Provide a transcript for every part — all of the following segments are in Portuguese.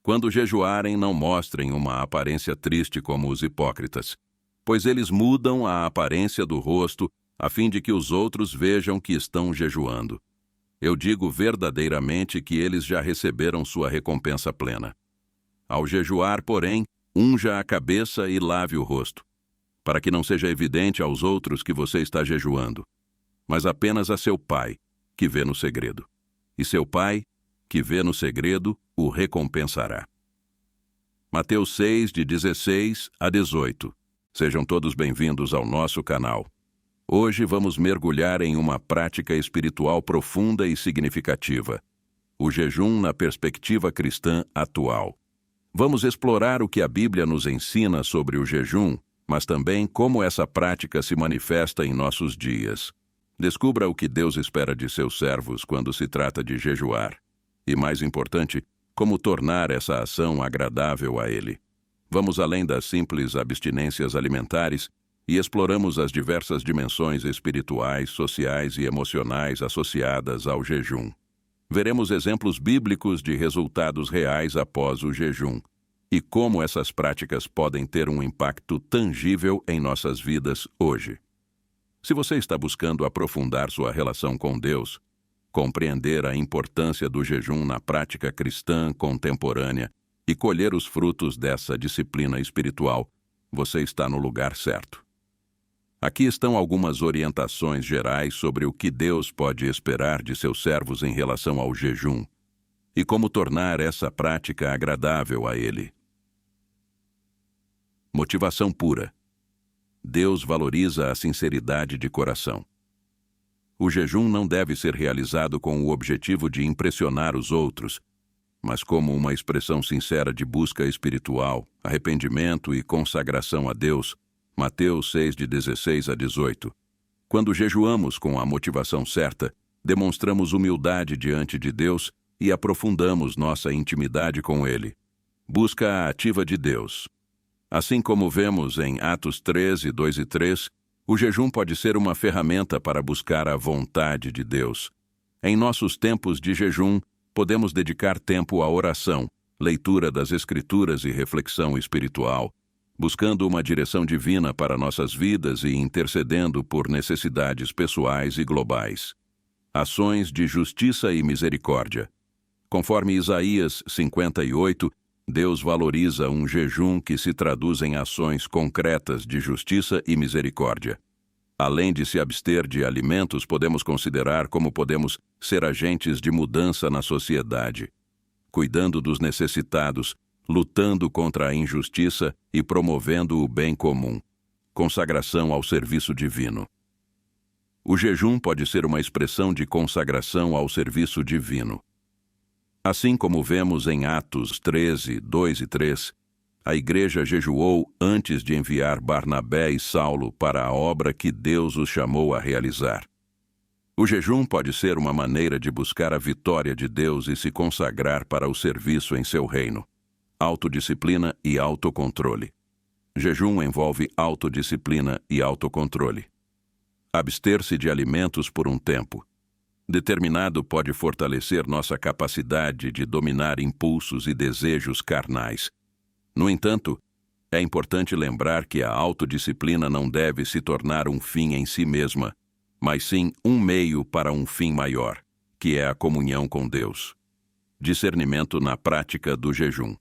Quando jejuarem, não mostrem uma aparência triste como os hipócritas, pois eles mudam a aparência do rosto a fim de que os outros vejam que estão jejuando. Eu digo verdadeiramente que eles já receberam sua recompensa plena. Ao jejuar, porém, unja a cabeça e lave o rosto, para que não seja evidente aos outros que você está jejuando, mas apenas a seu pai, que vê no segredo. E seu pai, que vê no segredo, o recompensará. Mateus 6, de 16 a 18. Sejam todos bem-vindos ao nosso canal. Hoje vamos mergulhar em uma prática espiritual profunda e significativa: o jejum na perspectiva cristã atual. Vamos explorar o que a Bíblia nos ensina sobre o jejum, mas também como essa prática se manifesta em nossos dias. Descubra o que Deus espera de seus servos quando se trata de jejuar. E, mais importante, como tornar essa ação agradável a Ele. Vamos além das simples abstinências alimentares e exploramos as diversas dimensões espirituais, sociais e emocionais associadas ao jejum. Veremos exemplos bíblicos de resultados reais após o jejum e como essas práticas podem ter um impacto tangível em nossas vidas hoje. Se você está buscando aprofundar sua relação com Deus, compreender a importância do jejum na prática cristã contemporânea e colher os frutos dessa disciplina espiritual, você está no lugar certo. Aqui estão algumas orientações gerais sobre o que Deus pode esperar de seus servos em relação ao jejum e como tornar essa prática agradável a Ele. Motivação pura. Deus valoriza a sinceridade de coração. O jejum não deve ser realizado com o objetivo de impressionar os outros, mas como uma expressão sincera de busca espiritual, arrependimento e consagração a Deus. Mateus 6, de 16 a 18. Quando jejuamos com a motivação certa, demonstramos humildade diante de Deus e aprofundamos nossa intimidade com Ele. Busca ativa de Deus. Assim como vemos em Atos 13, 2 e 3, o jejum pode ser uma ferramenta para buscar a vontade de Deus. Em nossos tempos de jejum, podemos dedicar tempo à oração, leitura das Escrituras e reflexão espiritual, buscando uma direção divina para nossas vidas e intercedendo por necessidades pessoais e globais. Ações de justiça e misericórdia. Conforme Isaías 58, Deus valoriza um jejum que se traduz em ações concretas de justiça e misericórdia. Além de se abster de alimentos, podemos considerar como podemos ser agentes de mudança na sociedade, cuidando dos necessitados, lutando contra a injustiça e promovendo o bem comum. Consagração ao serviço divino. O jejum pode ser uma expressão de consagração ao serviço divino. Assim como vemos em Atos 13, 2 e 3, a igreja jejuou antes de enviar Barnabé e Saulo para a obra que Deus os chamou a realizar. O jejum pode ser uma maneira de buscar a vitória de Deus e se consagrar para o serviço em seu reino. Autodisciplina e autocontrole. Jejum envolve autodisciplina e autocontrole. Abster-se de alimentos por um tempo. Determinado pode fortalecer nossa capacidade de dominar impulsos e desejos carnais. No entanto, é importante lembrar que a autodisciplina não deve se tornar um fim em si mesma, mas sim um meio para um fim maior, que é a comunhão com Deus. Discernimento na prática do jejum.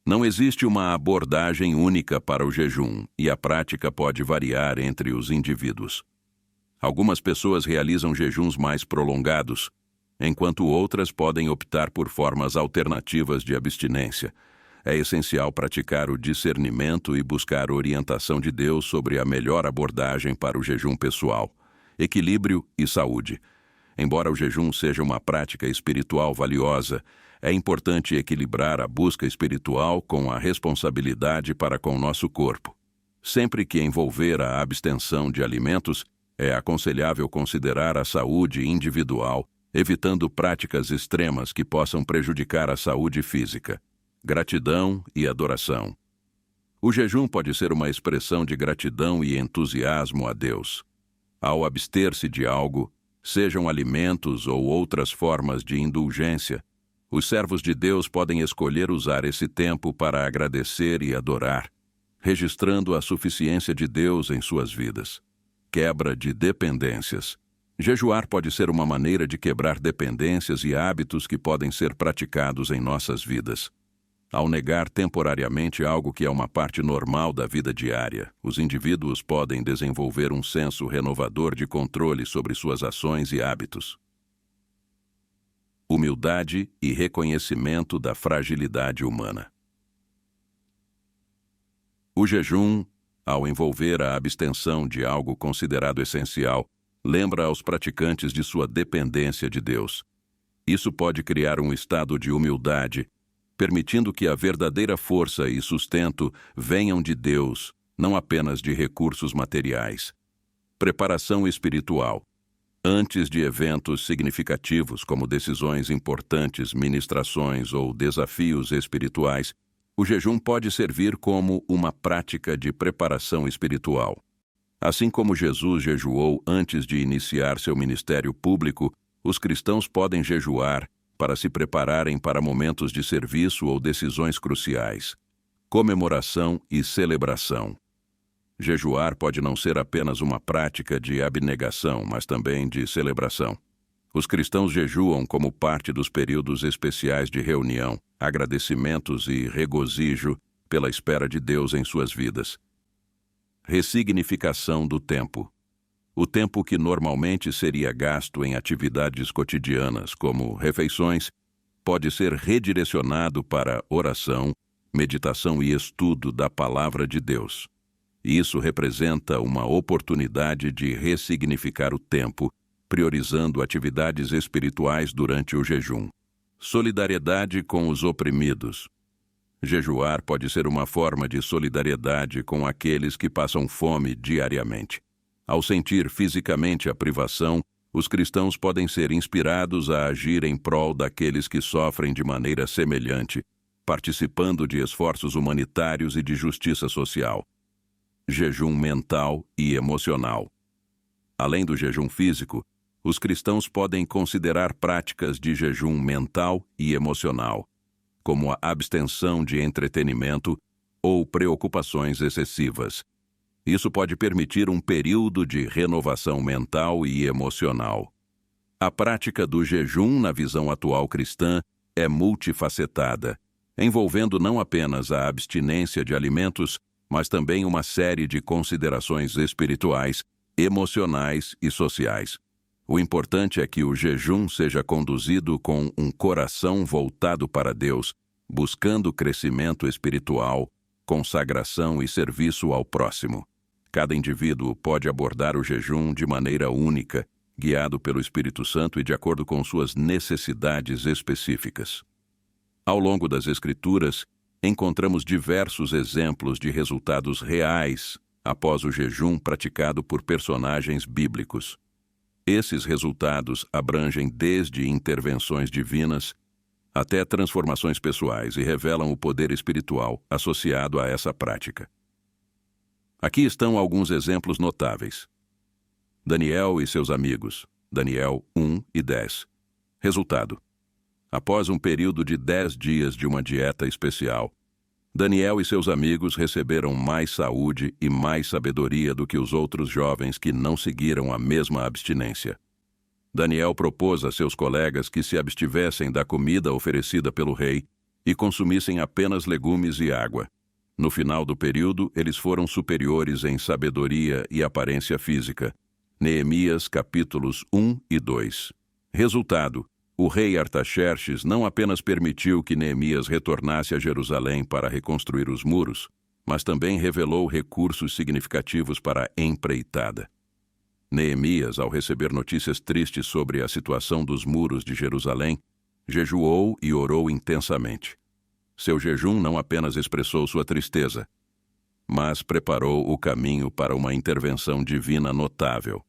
Não existe uma abordagem única para o jejum, e a prática pode variar entre os indivíduos. Algumas pessoas realizam jejuns mais prolongados, enquanto outras podem optar por formas alternativas de abstinência. É essencial praticar o discernimento e buscar orientação de Deus sobre a melhor abordagem para o jejum pessoal, equilíbrio e saúde. Embora o jejum seja uma prática espiritual valiosa, é importante equilibrar a busca espiritual com a responsabilidade para com nosso corpo. Sempre que envolver a abstenção de alimentos, é aconselhável considerar a saúde individual, evitando práticas extremas que possam prejudicar a saúde física. Gratidão e adoração. O jejum pode ser uma expressão de gratidão e entusiasmo a Deus. Ao abster-se de algo, sejam alimentos ou outras formas de indulgência, Os servos de Deus podem escolher usar esse tempo para agradecer e adorar, registrando a suficiência de Deus em suas vidas. Quebra de dependências. Jejuar pode ser uma maneira de quebrar dependências e hábitos que podem ser praticados em nossas vidas. Ao negar temporariamente algo que é uma parte normal da vida diária, os indivíduos podem desenvolver um senso renovador de controle sobre suas ações e hábitos. Humildade e reconhecimento da fragilidade humana. O jejum, ao envolver a abstenção de algo considerado essencial, lembra aos praticantes de sua dependência de Deus. Isso pode criar um estado de humildade, permitindo que a verdadeira força e sustento venham de Deus, não apenas de recursos materiais. Preparação espiritual. Antes de eventos significativos como decisões importantes, ministrações ou desafios espirituais, o jejum pode servir como uma prática de preparação espiritual. Assim como Jesus jejuou antes de iniciar seu ministério público, os cristãos podem jejuar para se prepararem para momentos de serviço ou decisões cruciais. Comemoração e celebração. Jejuar pode não ser apenas uma prática de abnegação, mas também de celebração. Os cristãos jejuam como parte dos períodos especiais de reunião, agradecimentos e regozijo pela espera de Deus em suas vidas. Ressignificação do tempo. O tempo que normalmente seria gasto em atividades cotidianas, como refeições, pode ser redirecionado para oração, meditação e estudo da Palavra de Deus. Isso representa uma oportunidade de ressignificar o tempo, priorizando atividades espirituais durante o jejum. Solidariedade com os oprimidos. Jejuar pode ser uma forma de solidariedade com aqueles que passam fome diariamente. Ao sentir fisicamente a privação, os cristãos podem ser inspirados a agir em prol daqueles que sofrem de maneira semelhante, participando de esforços humanitários e de justiça social. Jejum mental e emocional. Além do jejum físico, os cristãos podem considerar práticas de jejum mental e emocional, como a abstenção de entretenimento ou preocupações excessivas. Isso pode permitir um período de renovação mental e emocional. A prática do jejum, na visão atual cristã, é multifacetada, envolvendo não apenas a abstinência de alimentos, mas também uma série de considerações espirituais, emocionais e sociais. O importante é que o jejum seja conduzido com um coração voltado para Deus, buscando crescimento espiritual, consagração e serviço ao próximo. Cada indivíduo pode abordar o jejum de maneira única, guiado pelo Espírito Santo e de acordo com suas necessidades específicas. Ao longo das Escrituras, encontramos diversos exemplos de resultados reais após o jejum praticado por personagens bíblicos. Esses resultados abrangem desde intervenções divinas até transformações pessoais e revelam o poder espiritual associado a essa prática. Aqui estão alguns exemplos notáveis. Daniel e seus amigos, Daniel 1 e 10. Resultado: após um período de 10 dias de uma dieta especial, Daniel e seus amigos receberam mais saúde e mais sabedoria do que os outros jovens que não seguiram a mesma abstinência. Daniel propôs a seus colegas que se abstivessem da comida oferecida pelo rei e consumissem apenas legumes e água. No final do período, eles foram superiores em sabedoria e aparência física. Neemias capítulos 1 e 2. Resultado: o rei Artaxerxes não apenas permitiu que Neemias retornasse a Jerusalém para reconstruir os muros, mas também revelou recursos significativos para a empreitada. Neemias, ao receber notícias tristes sobre a situação dos muros de Jerusalém, jejuou e orou intensamente. Seu jejum não apenas expressou sua tristeza, mas preparou o caminho para uma intervenção divina notável.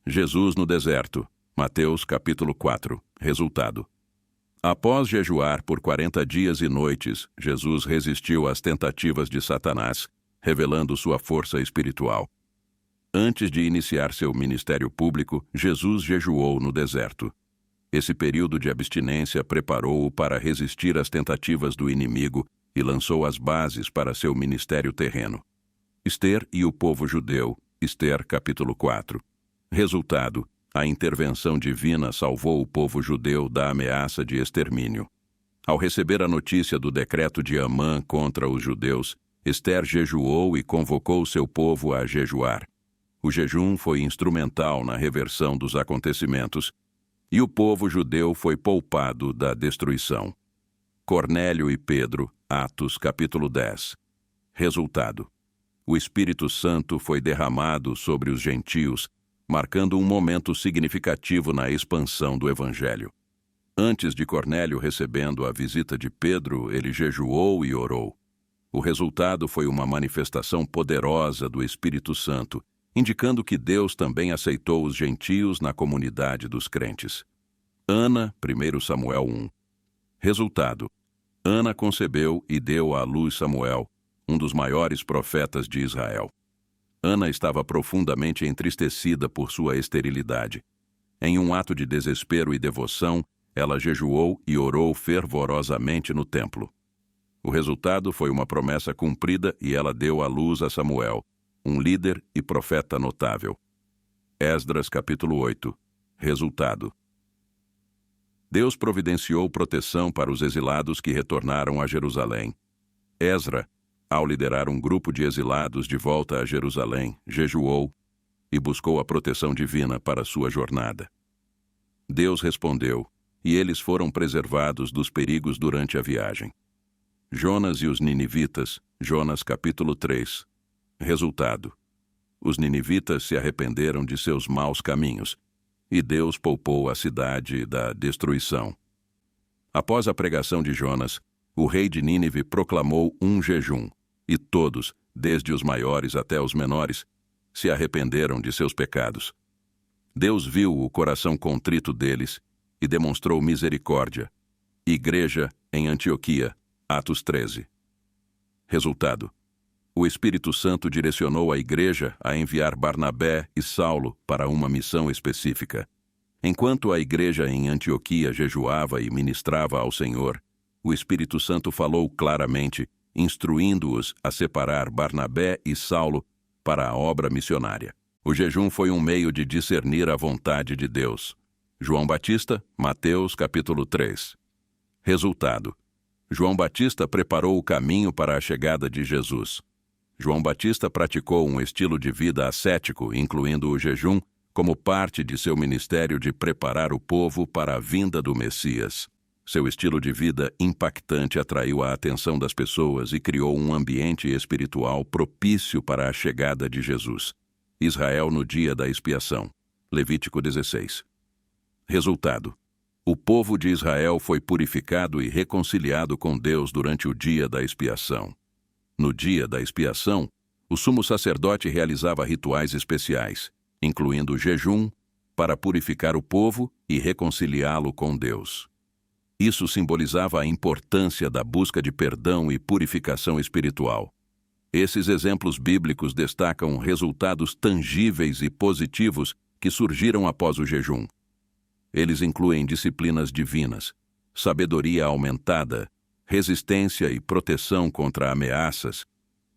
Jesus no deserto. Mateus capítulo 4. Resultado: após jejuar por 40 dias e noites, Jesus resistiu às tentativas de Satanás, revelando sua força espiritual. Antes de iniciar seu ministério público, Jesus jejuou no deserto. Esse período de abstinência preparou-o para resistir às tentativas do inimigo e lançou as bases para seu ministério terreno. Ester e o povo judeu, Ester capítulo 4. Resultado: a intervenção divina salvou o povo judeu da ameaça de extermínio. Ao receber a notícia do decreto de Amã contra os judeus, Ester jejuou e convocou seu povo a jejuar. O jejum foi instrumental na reversão dos acontecimentos, e o povo judeu foi poupado da destruição. Cornélio e Pedro, Atos capítulo 10. Resultado: o Espírito Santo foi derramado sobre os gentios, marcando um momento significativo na expansão do Evangelho. Antes de Cornélio recebendo a visita de Pedro, ele jejuou e orou. O resultado foi uma manifestação poderosa do Espírito Santo, indicando que Deus também aceitou os gentios na comunidade dos crentes. Ana, 1 Samuel 1. Resultado: Ana concebeu e deu à luz Samuel, um dos maiores profetas de Israel. Ana estava profundamente entristecida por sua esterilidade. Em um ato de desespero e devoção, ela jejuou e orou fervorosamente no templo. O resultado foi uma promessa cumprida e ela deu à luz a Samuel, um líder e profeta notável. Esdras capítulo 8. Resultado: Deus providenciou proteção para os exilados que retornaram a Jerusalém. Esdra, ao liderar um grupo de exilados de volta a Jerusalém, jejuou e buscou a proteção divina para sua jornada. Deus respondeu, e eles foram preservados dos perigos durante a viagem. Jonas e os ninivitas, Jonas capítulo 3. Resultado: os ninivitas se arrependeram de seus maus caminhos, e Deus poupou a cidade da destruição. Após a pregação de Jonas, o rei de Nínive proclamou um jejum, e todos, desde os maiores até os menores, se arrependeram de seus pecados. Deus viu o coração contrito deles e demonstrou misericórdia. Igreja em Antioquia, Atos 13. Resultado: o Espírito Santo direcionou a igreja a enviar Barnabé e Saulo para uma missão específica. Enquanto a igreja em Antioquia jejuava e ministrava ao Senhor, o Espírito Santo falou claramente, instruindo-os a separar Barnabé e Saulo para a obra missionária. O jejum foi um meio de discernir a vontade de Deus. João Batista, Mateus capítulo 3. Resultado: João Batista preparou o caminho para a chegada de Jesus. João Batista praticou um estilo de vida ascético, incluindo o jejum, como parte de seu ministério de preparar o povo para a vinda do Messias. Seu estilo de vida impactante atraiu a atenção das pessoas e criou um ambiente espiritual propício para a chegada de Jesus. Israel no dia da expiação. Levítico 16. Resultado: o povo de Israel foi purificado e reconciliado com Deus durante o dia da expiação. No dia da expiação, o sumo sacerdote realizava rituais especiais, incluindo jejum, para purificar o povo e reconciliá-lo com Deus. Isso simbolizava a importância da busca de perdão e purificação espiritual. Esses exemplos bíblicos destacam resultados tangíveis e positivos que surgiram após o jejum. Eles incluem disciplinas divinas, sabedoria aumentada, resistência e proteção contra ameaças,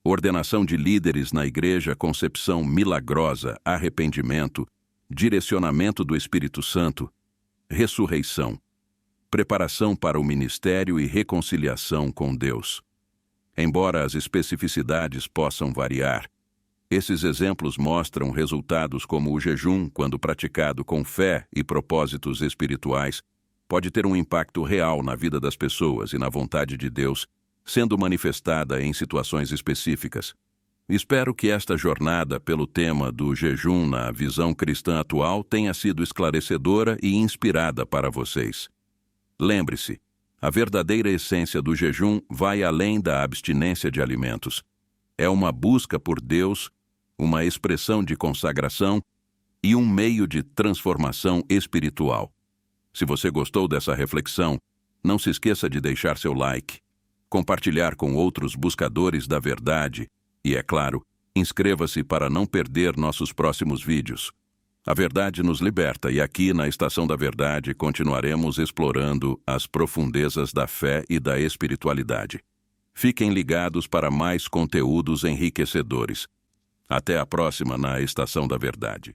ordenação de líderes na igreja, concepção milagrosa, arrependimento, direcionamento do Espírito Santo, ressurreição, preparação para o ministério e reconciliação com Deus. Embora as especificidades possam variar, esses exemplos mostram resultados como o jejum, quando praticado com fé e propósitos espirituais, pode ter um impacto real na vida das pessoas e na vontade de Deus, sendo manifestada em situações específicas. Espero que esta jornada pelo tema do jejum na visão cristã atual tenha sido esclarecedora e inspirada para vocês. Lembre-se, a verdadeira essência do jejum vai além da abstinência de alimentos. É uma busca por Deus, uma expressão de consagração e um meio de transformação espiritual. Se você gostou dessa reflexão, não se esqueça de deixar seu like, compartilhar com outros buscadores da verdade e, é claro, inscreva-se para não perder nossos próximos vídeos. A verdade nos liberta e aqui na Estação da Verdade continuaremos explorando as profundezas da fé e da espiritualidade. Fiquem ligados para mais conteúdos enriquecedores. Até a próxima na Estação da Verdade.